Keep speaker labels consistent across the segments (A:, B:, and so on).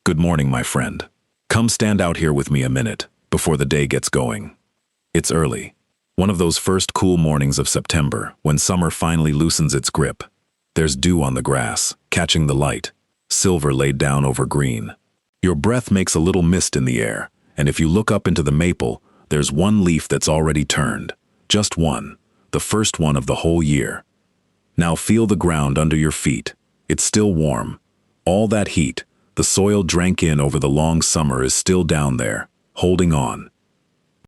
A: Good morning, my friend. Come stand out here with me a minute before the day gets going. It's early. One of those first cool mornings of September when summer finally loosens its grip. There's dew on the grass, catching the light, silver laid down over green. Your breath makes a little mist in the air, and if you look up into the maple, there's one leaf that's already turned. Just one, the first one of the whole year. Now feel the ground under your feet. It's still warm. All that heat, the soil drank in over the long summer, is still down there, holding on.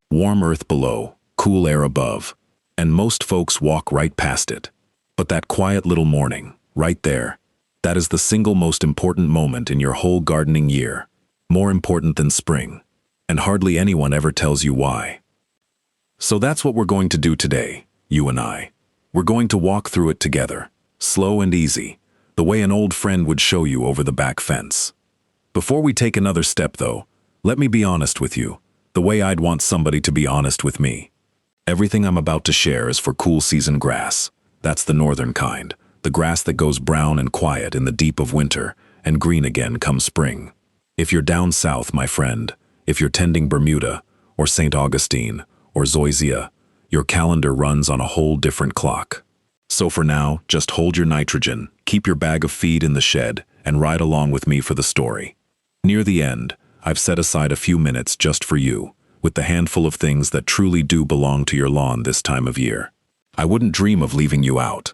A: Warm earth below, cool air above, and most folks walk right past it. But that quiet little morning, right there, that is the single most important moment in your whole gardening year. More important than spring. And hardly anyone ever tells you why. So that's what we're going to do today, you and I. We're going to walk through it together, slow and easy, the way an old friend would show you over the back fence. Before we take another step, though, let me be honest with you, the way I'd want somebody to be honest with me. Everything I'm about to share is for cool season grass. That's the northern kind, the grass that goes brown and quiet in the deep of winter and green again come spring. If you're down south, my friend, if you're tending Bermuda or St. Augustine or Zoysia, your calendar runs on a whole different clock. So for now, just hold your nitrogen, keep your bag of feed in the shed, and ride along with me for the story. Near the end, I've set aside a few minutes just for you, with the handful of things that truly do belong to your lawn this time of year. I wouldn't dream of leaving you out.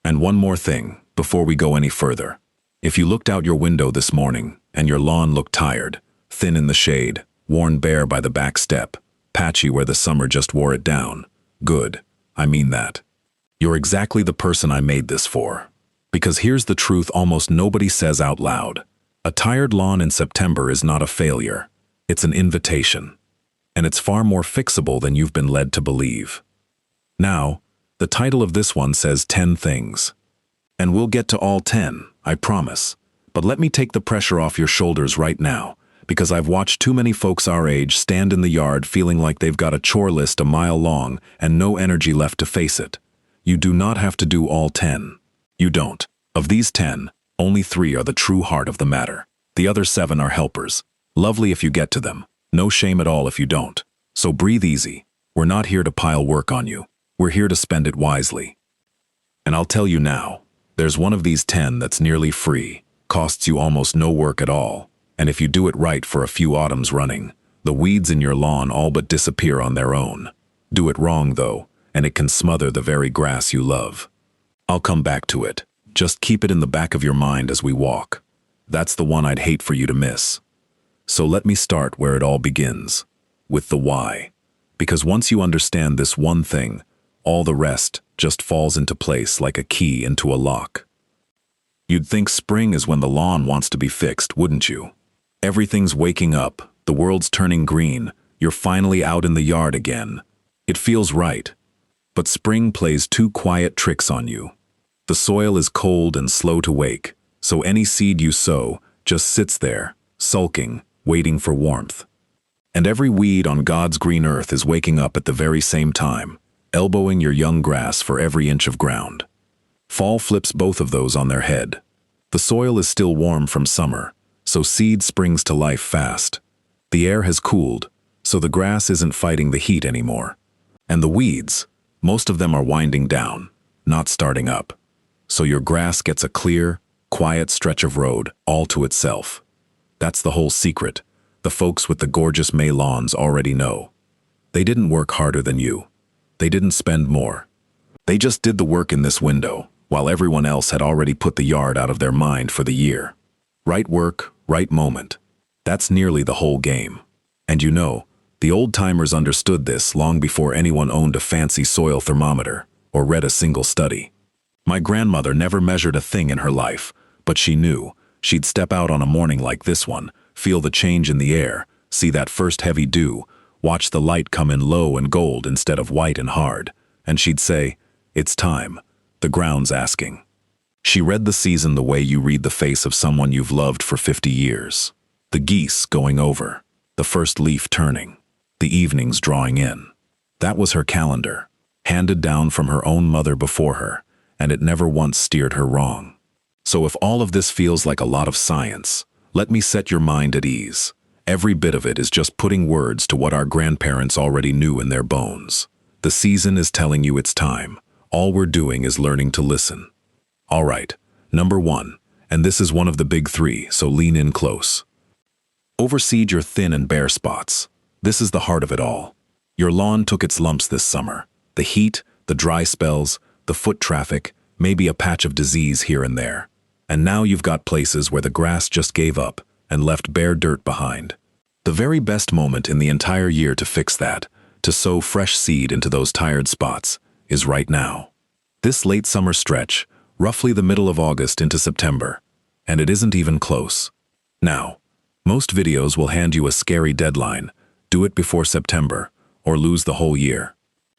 A: And one more thing, before we go any further. If you looked out your window this morning, and your lawn looked tired, thin in the shade, worn bare by the back step, patchy where the summer just wore it down, good, I mean that. You're exactly the person I made this for. Because here's the truth almost nobody says out loud. A tired lawn in September is not a failure. It's an invitation. And it's far more fixable than you've been led to believe. Now, the title of this one says 10 things. And we'll get to all 10, I promise. But let me take the pressure off your shoulders right now, because I've watched too many folks our age stand in the yard feeling like they've got a chore list a mile long and no energy left to face it. You do not have to do all 10. You don't. Of these 10, only 3 are the true heart of the matter. The other 7 are helpers. Lovely if you get to them. No shame at all if you don't. So breathe easy. We're not here to pile work on you. We're here to spend it wisely. And I'll tell you now, there's one of these 10 that's nearly free, costs you almost no work at all, and if you do it right for a few autumns running, the weeds in your lawn all but disappear on their own. Do it wrong, though, and it can smother the very grass you love. I'll come back to it. Just keep it in the back of your mind as we walk. That's the one I'd hate for you to miss. So let me start where it all begins, with the why. Because once you understand this one thing, all the rest just falls into place like a key into a lock. You'd think spring is when the lawn wants to be fixed, wouldn't you? Everything's waking up, the world's turning green, you're finally out in the yard again. It feels right. But spring plays 2 quiet tricks on you. The soil is cold and slow to wake, so any seed you sow just sits there, sulking, waiting for warmth. And every weed on God's green earth is waking up at the very same time, elbowing your young grass for every inch of ground. Fall flips both of those on their head. The soil is still warm from summer, so seed springs to life fast. The air has cooled, so the grass isn't fighting the heat anymore. And the weeds, most of them are winding down, not starting up. So your grass gets a clear, quiet stretch of road all to itself. That's the whole secret. The folks with the gorgeous May lawns already know. They didn't work harder than you. They didn't spend more. They just did the work in this window, while everyone else had already put the yard out of their mind for the year. Right work, right moment. That's nearly the whole game. And you know, the old-timers understood this long before anyone owned a fancy soil thermometer or read a single study. My grandmother never measured a thing in her life, but she knew. She'd step out on a morning like this one, feel the change in the air, see that first heavy dew, watch the light come in low and gold instead of white and hard, and she'd say, "It's time. The ground's asking." She read the season the way you read the face of someone you've loved for 50 years. The geese going over, the first leaf turning, the evenings drawing in. That was her calendar, handed down from her own mother before her, and it never once steered her wrong. So if all of this feels like a lot of science, Let me set your mind at ease. Every bit of it is just putting words to what our grandparents already knew in their bones. The season is telling you it's time. All we're doing is learning to listen. All right, number 1, and this is one of the big 3, so lean in close. Overseed your thin and bare spots. This is the heart of it all. Your lawn took its lumps this summer. The heat, the dry spells, the foot traffic, maybe a patch of disease here and there. And now you've got places where the grass just gave up and left bare dirt behind. The very best moment in the entire year to fix that, to sow fresh seed into those tired spots, is right now. This late summer stretch, roughly the middle of August into September, and it isn't even close. Now, most videos will hand you a scary deadline: do it before September, or lose the whole year.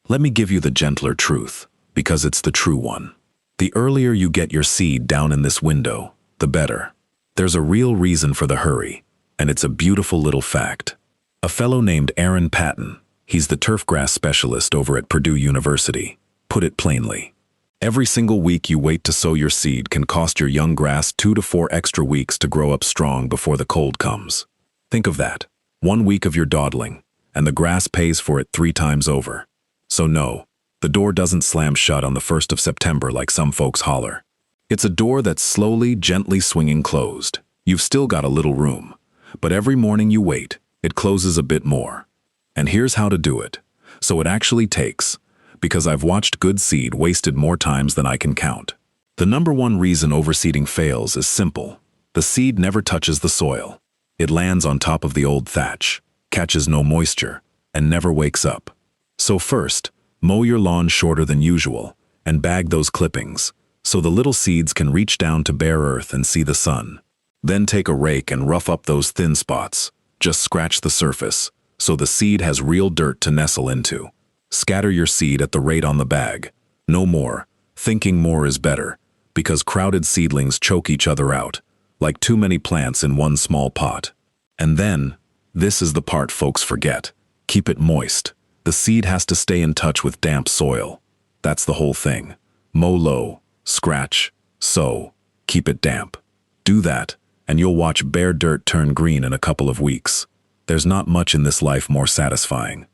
A: Let me give you the gentler truth, because it's the true one. The earlier you get your seed down in this window, the better. There's a real reason for the hurry, and it's a beautiful little fact. A fellow named Aaron Patton, he's the turfgrass specialist over at Purdue University, put it plainly. Every single week you wait to sow your seed can cost your young grass 2 to 4 extra weeks to grow up strong before the cold comes. Think of that. 1 week of your dawdling, and the grass pays for it 3 times over. So no, the door doesn't slam shut on the 1st of September like some folks holler. It's a door that's slowly, gently swinging closed. You've still got a little room, but every morning you wait, it closes a bit more. And here's how to do it. So it actually takes, because I've watched good seed wasted more times than I can count. The number 1 reason overseeding fails is simple. The seed never touches the soil. It lands on top of the old thatch, catches no moisture, and never wakes up. So first, mow your lawn shorter than usual, and bag those clippings, so the little seeds can reach down to bare earth and see the sun. Then take a rake and rough up those thin spots. Just scratch the surface, so the seed has real dirt to nestle into. Scatter your seed at the rate on the bag. No more. Thinking more is better, because crowded seedlings choke each other out, like too many plants in one small pot. And then, this is the part folks forget. Keep it moist. The seed has to stay in touch with damp soil. That's the whole thing. Mow low, scratch, sow, keep it damp. Do that, and you'll watch bare dirt turn green in a couple of weeks. There's not much in this life more satisfying.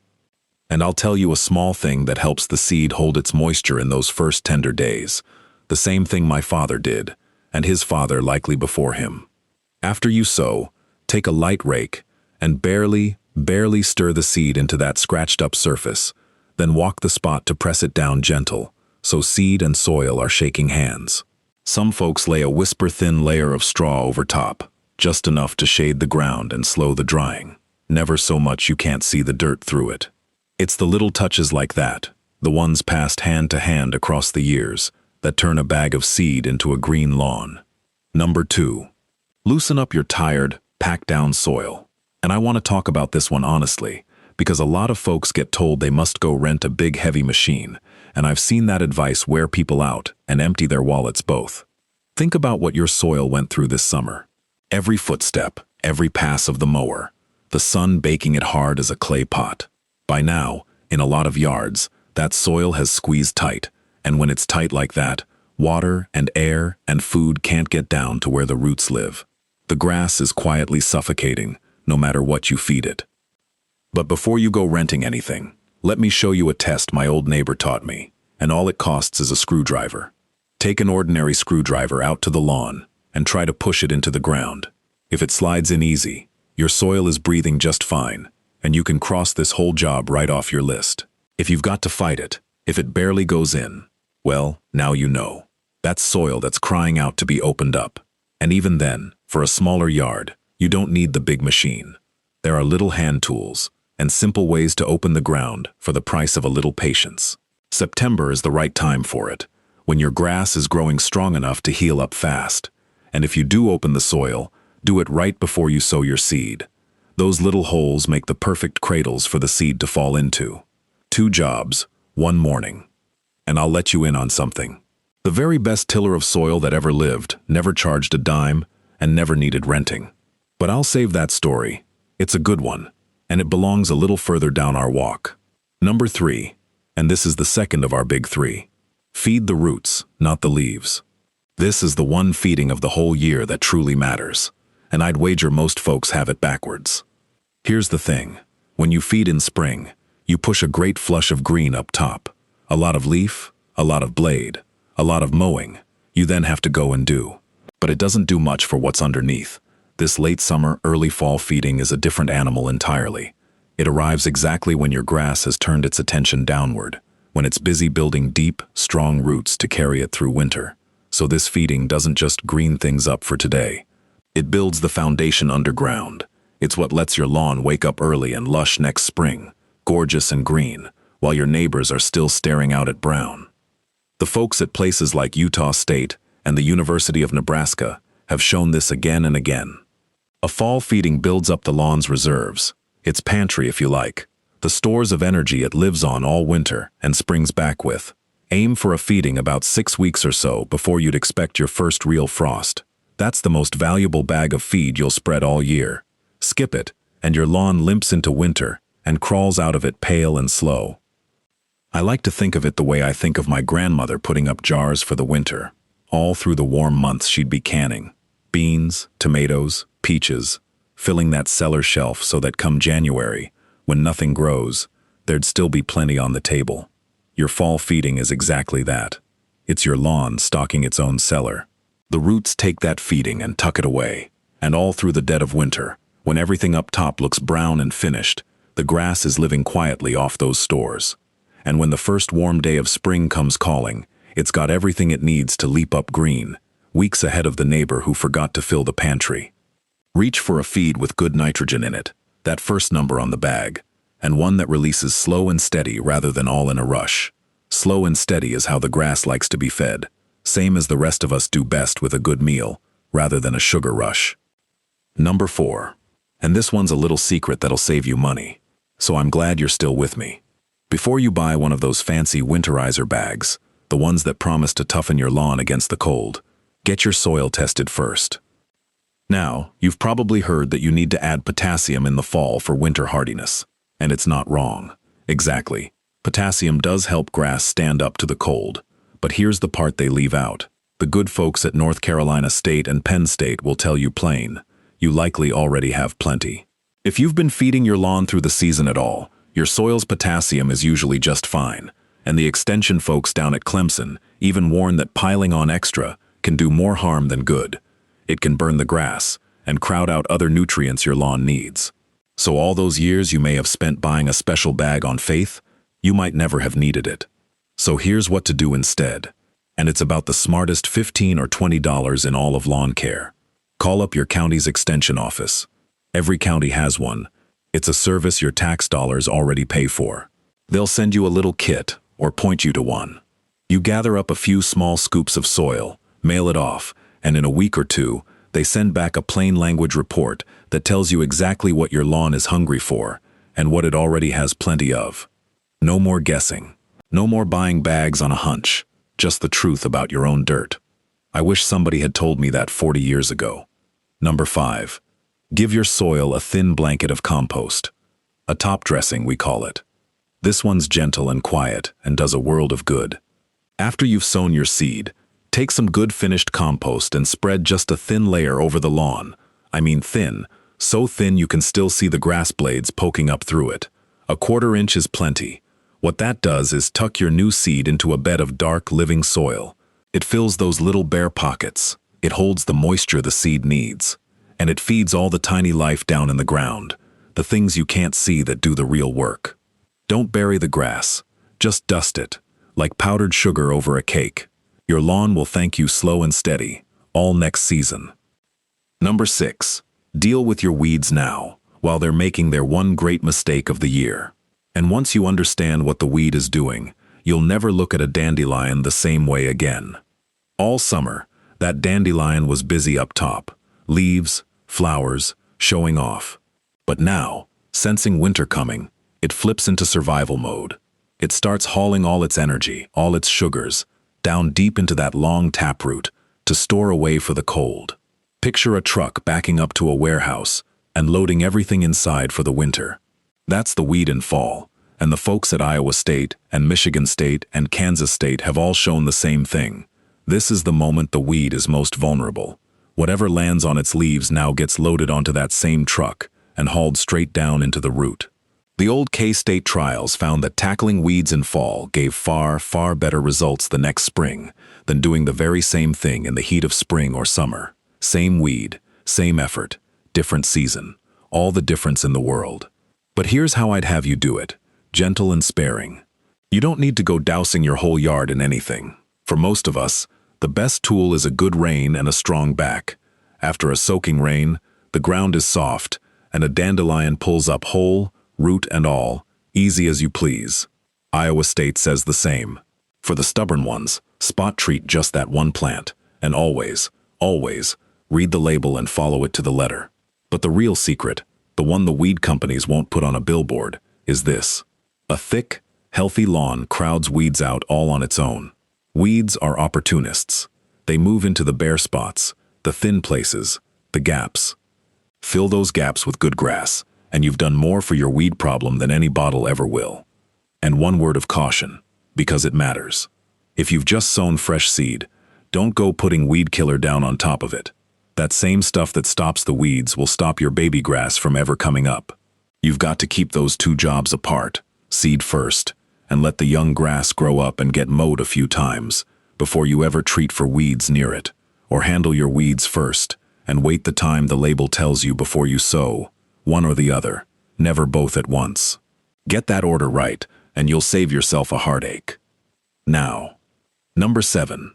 A: And I'll tell you a small thing that helps the seed hold its moisture in those first tender days. The same thing my father did, and his father likely before him. After you sow, take a light rake and barely stir the seed into that scratched up surface, then walk the spot to press it down gentle, so seed and soil are shaking hands. Some folks lay a whisper-thin layer of straw over top, just enough to shade the ground and slow the drying. Never so much you can't see the dirt through it. It's the little touches like that, the ones passed hand to hand across the years, that turn a bag of seed into a green lawn. Number 2. Loosen up your tired, packed-down soil. And I want to talk about this one honestly, because a lot of folks get told they must go rent a big heavy machine, and I've seen that advice wear people out and empty their wallets both. Think about what your soil went through this summer. Every footstep, every pass of the mower, the sun baking it hard as a clay pot. By now, in a lot of yards, that soil has squeezed tight, and when it's tight like that, water and air and food can't get down to where the roots live. The grass is quietly suffocating, no matter what you feed it. But before you go renting anything, let me show you a test my old neighbor taught me, and all it costs is a screwdriver. Take an ordinary screwdriver out to the lawn and try to push it into the ground. If it slides in easy, your soil is breathing just fine, and you can cross this whole job right off your list. If you've got to fight it, if it barely goes in, well, now you know. That's soil that's crying out to be opened up. And even then, for a smaller yard, you don't need the big machine. There are little hand tools and simple ways to open the ground for the price of a little patience. September is the right time for it, when your grass is growing strong enough to heal up fast. And if you do open the soil, do it right before you sow your seed. Those little holes make the perfect cradles for the seed to fall into. 2 jobs, 1 morning. And I'll let you in on something. The very best tiller of soil that ever lived never charged a dime and never needed renting. But I'll save that story. It's a good one, and it belongs a little further down our walk. Number 3, and this is the second of our big 3. Feed the roots, not the leaves. This is the one feeding of the whole year that truly matters. and I'd wager most folks have it backwards. Here's the thing. When you feed in spring, you push a great flush of green up top. A lot of leaf, a lot of blade, a lot of mowing. You then have to go and do. But it doesn't do much for what's underneath. This late summer, early fall feeding is a different animal entirely. It arrives exactly when your grass has turned its attention downward, when it's busy building deep, strong roots to carry it through winter. So this feeding doesn't just green things up for today. It builds the foundation underground. It's what lets your lawn wake up early and lush next spring, gorgeous and green, while your neighbors are still staring out at brown. The folks at places like Utah State and the University of Nebraska have shown this again and again. A fall feeding builds up the lawn's reserves, its pantry if you like, the stores of energy it lives on all winter and springs back with. Aim for a feeding about 6 weeks or so before you'd expect your first real frost. That's the most valuable bag of feed you'll spread all year. Skip it, and your lawn limps into winter and crawls out of it pale and slow. I like to think of it the way I think of my grandmother putting up jars for the winter. All through the warm months she'd be canning beans, tomatoes, peaches, filling that cellar shelf so that come January, when nothing grows, there'd still be plenty on the table. Your fall feeding is exactly that. It's your lawn stocking its own cellar. The roots take that feeding and tuck it away, and all through the dead of winter, when everything up top looks brown and finished, the grass is living quietly off those stores. And when the first warm day of spring comes calling, it's got everything it needs to leap up green, weeks ahead of the neighbor who forgot to fill the pantry. Reach for a feed with good nitrogen in it, that first number on the bag, and one that releases slow and steady rather than all in a rush. Slow and steady is how the grass likes to be fed, same as the rest of us do best with a good meal, rather than a sugar rush. Number 4. And this one's a little secret that'll save you money, so I'm glad you're still with me. Before you buy one of those fancy winterizer bags, the ones that promise to toughen your lawn against the cold, get your soil tested first. Now, you've probably heard that you need to add potassium in the fall for winter hardiness, and it's not wrong. Exactly. Potassium does help grass stand up to the cold, but here's the part they leave out. The good folks at North Carolina State and Penn State will tell you plain. You likely already have plenty. If you've been feeding your lawn through the season at all, your soil's potassium is usually just fine, and the extension folks down at Clemson even warn that piling on extra can do more harm than good. It can burn the grass and crowd out other nutrients your lawn needs. So all those years you may have spent buying a special bag on faith, you might never have needed it. So here's what to do instead, and it's about the smartest $15 or $20 in all of lawn care. Call up your county's extension office. Every county has one. It's a service your tax dollars already pay for. They'll send you a little kit or point you to one. You gather up a few small scoops of soil, mail it off, and in a week or two, they send back a plain language report that tells you exactly what your lawn is hungry for and what it already has plenty of. No more guessing. No more buying bags on a hunch. Just the truth about your own dirt. I wish somebody had told me that 40 years ago. Number 5. Give your soil a thin blanket of compost. A top dressing, we call it. This one's gentle and quiet and does a world of good. After you've sown your seed, take some good finished compost and spread just a thin layer over the lawn. I mean thin, so thin you can still see the grass blades poking up through it. A 1/4 inch is plenty. What that does is tuck your new seed into a bed of dark, living soil. It fills those little bare pockets. It holds the moisture the seed needs. And it feeds all the tiny life down in the ground, the things you can't see that do the real work. Don't bury the grass. Just dust it, like powdered sugar over a cake. Your lawn will thank you slow and steady, all next season. Number 6. Deal with your weeds now, while they're making their one great mistake of the year. And once you understand what the weed is doing, you'll never look at a dandelion the same way again. All summer, that dandelion was busy up top. Leaves, flowers, showing off. But now, sensing winter coming, it flips into survival mode. It starts hauling all its energy, all its sugars, down deep into that long taproot to store away for the cold. Picture a truck backing up to a warehouse and loading everything inside for the winter. That's the weed in fall, and the folks at Iowa State and Michigan State and Kansas State have all shown the same thing. This is the moment the weed is most vulnerable, Whatever lands on its leaves now gets loaded onto that same truck and hauled straight down into the root. The old K-State trials found that tackling weeds in fall gave far, far better results the next spring than doing the very same thing in the heat of spring or summer. Same weed, same effort, different season, all the difference in the world. But here's how I'd have you do it, gentle and sparing. You don't need to go dousing your whole yard in anything. For most of us, the best tool is a good rain and a strong back. After a soaking rain, the ground is soft, and a dandelion pulls up whole, root and all, easy as you please. Iowa State says the same. For the stubborn ones, spot treat just that one plant, and always, always, read the label and follow it to the letter. But the real secret, the one the weed companies won't put on a billboard, is this. A thick, healthy lawn crowds weeds out all on its own. Weeds are opportunists. They move into the bare spots, the thin places, the gaps. Fill those gaps with good grass, and you've done more for your weed problem than any bottle ever will. And one word of caution, because it matters. If you've just sown fresh seed, don't go putting weed killer down on top of it. That same stuff that stops the weeds will stop your baby grass from ever coming up. You've got to keep those two jobs apart, seed first, and let the young grass grow up and get mowed a few times before you ever treat for weeds near it, or handle your weeds first and wait the time the label tells you before you sow, one or the other, never both at once. Get that order right, and you'll save yourself a heartache. Now, number 7.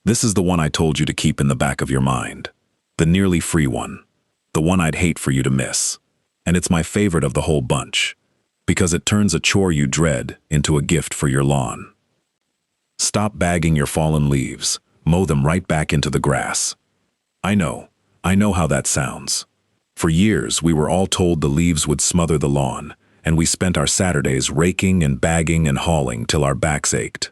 A: This is the one I told you to keep in the back of your mind. The nearly free one. The one I'd hate for you to miss. And it's my favorite of the whole bunch, because it turns a chore you dread into a gift for your lawn. Stop bagging your fallen leaves. Mow them right back into the grass. I know how that sounds. For years, we were all told the leaves would smother the lawn, and we spent our Saturdays raking and bagging and hauling till our backs ached.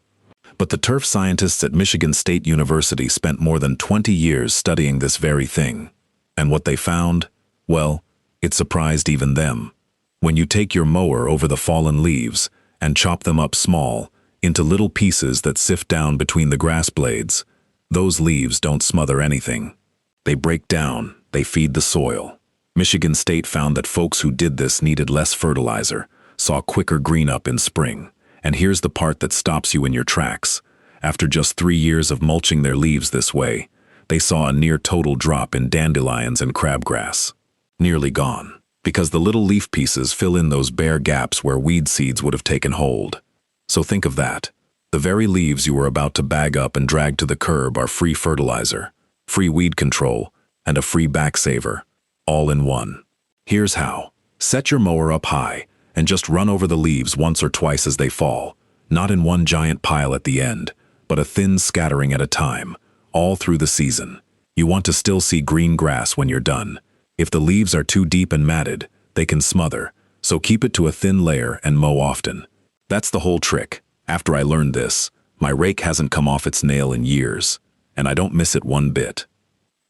A: But the turf scientists at Michigan State University spent more than 20 years studying this very thing. And what they found? Well, it surprised even them. When you take your mower over the fallen leaves and chop them up small, into little pieces that sift down between the grass blades, those leaves don't smother anything. They break down, they feed the soil. Michigan State found that folks who did this needed less fertilizer, saw quicker green up in spring. And here's the part that stops you in your tracks. After just 3 years of mulching their leaves this way, they saw a near total drop in dandelions and crabgrass. Nearly gone, because the little leaf pieces fill in those bare gaps where weed seeds would have taken hold. So think of that. The very leaves you were about to bag up and drag to the curb are free fertilizer, free weed control, and a free back saver, all in one. Here's how. Set your mower up high and just run over the leaves once or twice as they fall, not in one giant pile at the end, but a thin scattering at a time, all through the season. You want to still see green grass when you're done. If the leaves are too deep and matted, they can smother, so keep it to a thin layer and mow often. That's the whole trick. After I learned this, my rake hasn't come off its nail in years, and I don't miss it one bit.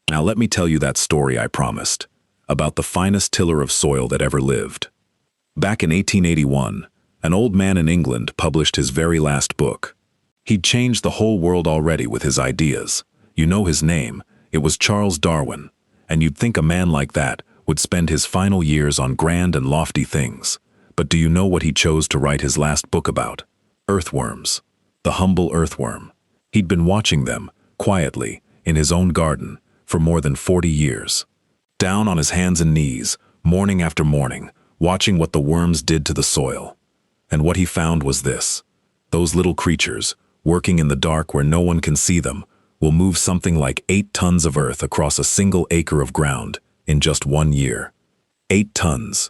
A: Now let me tell you that story I promised, about the finest tiller of soil that ever lived. Back in 1881, an old man in England published his very last book. He'd changed the whole world already with his ideas. You know his name, it was Charles Darwin, and you'd think a man like that would spend his final years on grand and lofty things. But do you know what he chose to write his last book about? Earthworms. The humble earthworm. He'd been watching them, quietly, in his own garden, for more than 40 years. Down on his hands and knees, morning after morning, watching what the worms did to the soil. And what he found was this. Those little creatures, working in the dark where no one can see them, will move something like 8 tons of earth across a single acre of ground in just 1 year. 8 tons.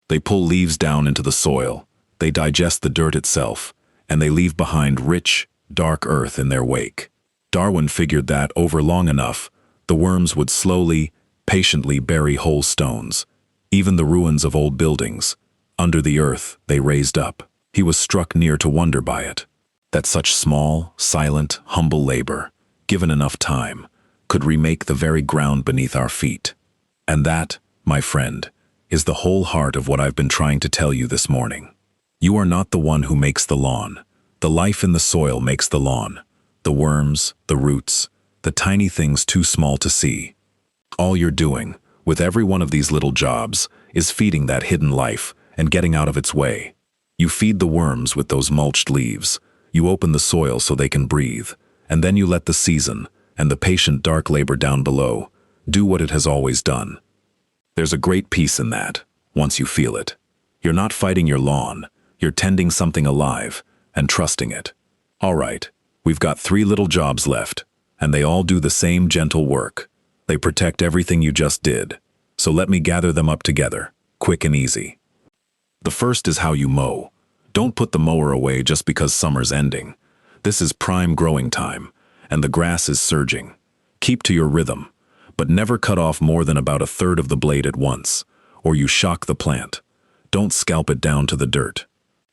A: They pull leaves down into the soil, they digest the dirt itself, and they leave behind rich, dark earth in their wake. Darwin figured that, over long enough, the worms would slowly, patiently bury whole stones, even the ruins of old buildings. Under the earth they raised up. He was struck near to wonder by it, that such small, silent, humble labor, given enough time, could remake the very ground beneath our feet. And that, my friend, is the whole heart of what I've been trying to tell you this morning. You are not the one who makes the lawn. The life in the soil makes the lawn. The worms, the roots, the tiny things too small to see. All you're doing, with every one of these little jobs, is feeding that hidden life and getting out of its way. You feed the worms with those mulched leaves. You open the soil so they can breathe. And then you let the season, and the patient dark labor down below, do what it has always done. There's a great peace in that, once you feel it. You're not fighting your lawn. You're tending something alive and trusting it. All right, we've got 3 little jobs left, and they all do the same gentle work. They protect everything you just did. So let me gather them up together, quick and easy. The first is how you mow. Don't put the mower away just because summer's ending. This is prime growing time, and the grass is surging. Keep to your rhythm, but never cut off more than about 1/3 of the blade at once, or you shock the plant. Don't scalp it down to the dirt.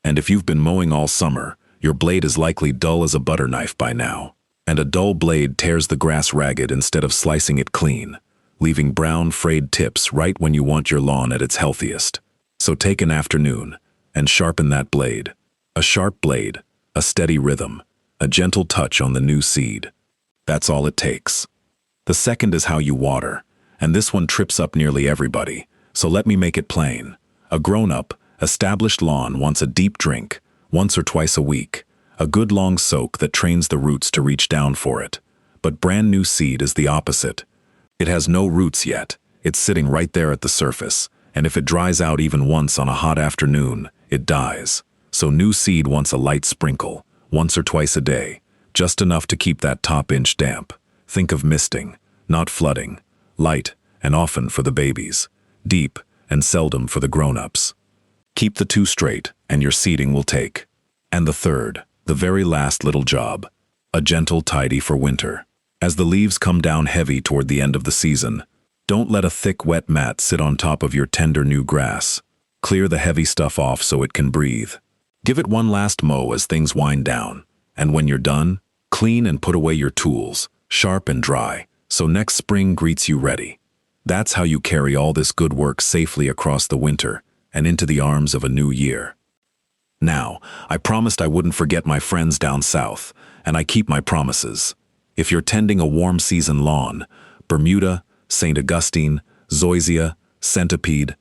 A: And if you've been mowing all summer, your blade is likely dull as a butter knife by now. And a dull blade tears the grass ragged instead of slicing it clean, leaving brown, frayed tips right when you want your lawn at its healthiest. So take an afternoon and sharpen that blade. A sharp blade, a steady rhythm, a gentle touch on the new seed. That's all it takes. The second is how you water, and this one trips up nearly everybody, so let me make it plain. A grown-up, established lawn wants a deep drink, once or twice a week, a good long soak that trains the roots to reach down for it. But brand new seed is the opposite. It has no roots yet. It's sitting right there at the surface, and if it dries out even once on a hot afternoon, it dies. So new seed wants a light sprinkle, once or twice a day, just enough to keep that top inch damp. Think of misting, not flooding, light and often for the babies, deep and seldom for the grown-ups. Keep the 2 straight, and your seeding will take. And the third, the very last little job, a gentle tidy for winter. As the leaves come down heavy toward the end of the season, don't let a thick wet mat sit on top of your tender new grass. Clear the heavy stuff off so it can breathe. Give it one last mow as things wind down, and when you're done, clean and put away your tools, sharp and dry, so next spring greets you ready. That's how you carry all this good work safely across the winter and into the arms of a new year. Now, I promised I wouldn't forget my friends down south, and I keep my promises. If you're tending a warm season lawn, Bermuda, St. Augustine, zoysia, centipede,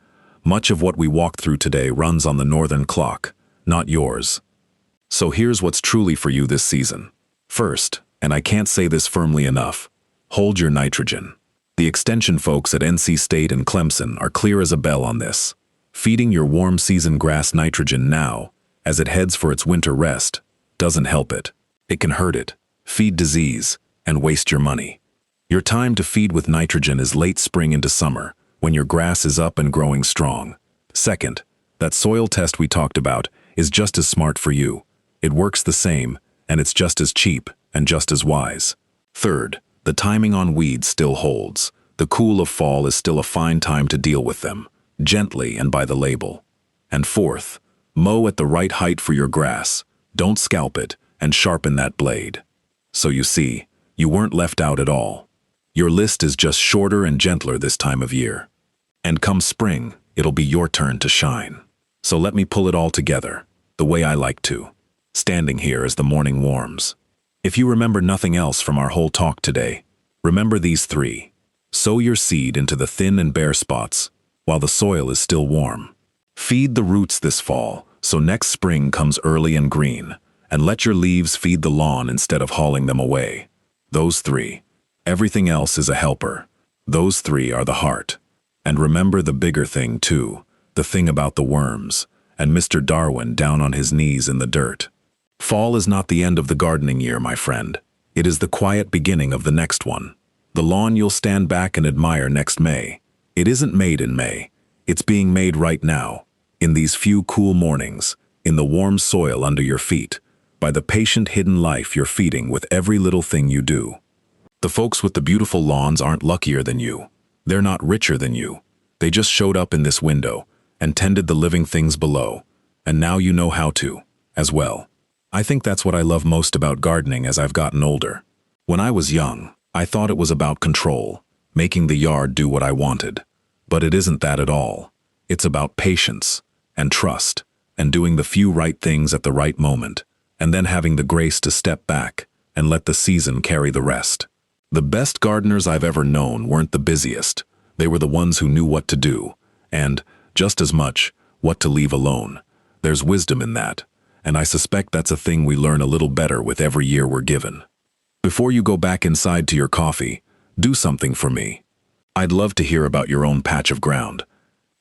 A: much of what we walked through today runs on the northern clock, not yours. So here's what's truly for you this season. First, and I can't say this firmly enough, hold your nitrogen. The extension folks at NC State and Clemson are clear as a bell on this. Feeding your warm season grass nitrogen now, as it heads for its winter rest, doesn't help it. It can hurt it, feed disease, and waste your money. Your time to feed with nitrogen is late spring into summer, when your grass is up and growing strong. Second, that soil test we talked about is just as smart for you. It works the same, and it's just as cheap and just as wise. Third, the timing on weeds still holds. The cool of fall is still a fine time to deal with them, gently and by the label. And fourth, mow at the right height for your grass. Don't scalp it, and sharpen that blade. So you see, you weren't left out at all. Your list is just shorter and gentler this time of year. And come spring, it'll be your turn to shine. So let me pull it all together, the way I like to, standing here as the morning warms. If you remember nothing else from our whole talk today, remember these 3. Sow your seed into the thin and bare spots, while the soil is still warm. Feed the roots this fall, so next spring comes early and green, and let your leaves feed the lawn instead of hauling them away. Those 3. Everything else is a helper. Those 3 are the heart. And remember the bigger thing too, the thing about the worms, and Mr. Darwin down on his knees in the dirt. Fall is not the end of the gardening year, my friend. It is the quiet beginning of the next one. The lawn you'll stand back and admire next May. It isn't made in May. It's being made right now, in these few cool mornings, in the warm soil under your feet, by the patient hidden life you're feeding with every little thing you do. The folks with the beautiful lawns aren't luckier than you. They're not richer than you. They just showed up in this window and tended the living things below, and now you know how to, as well. I think that's what I love most about gardening as I've gotten older. When I was young, I thought it was about control, making the yard do what I wanted. But it isn't that at all. It's about patience and trust and doing the few right things at the right moment, and then having the grace to step back and let the season carry the rest. The best gardeners I've ever known weren't the busiest. They were the ones who knew what to do, and, just as much, what to leave alone. There's wisdom in that, and I suspect that's a thing we learn a little better with every year we're given. Before you go back inside to your coffee, do something for me. I'd love to hear about your own patch of ground.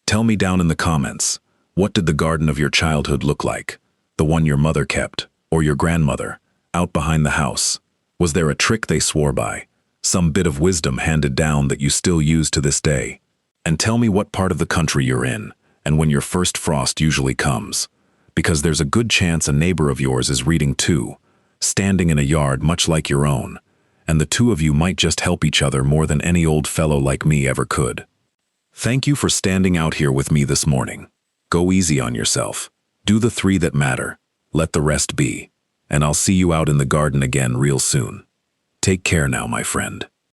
A: Tell me down in the comments, what did the garden of your childhood look like? The one your mother kept, or your grandmother, out behind the house? Was there a trick they swore by? Some bit of wisdom handed down that you still use to this day? And tell me what part of the country you're in, and when your first frost usually comes. Because there's a good chance a neighbor of yours is reading too, standing in a yard much like your own, and the two of you might just help each other more than any old fellow like me ever could. Thank you for standing out here with me this morning. Go easy on yourself. Do the 3 that matter. Let the rest be. And I'll see you out in the garden again real soon. Take care now, my friend.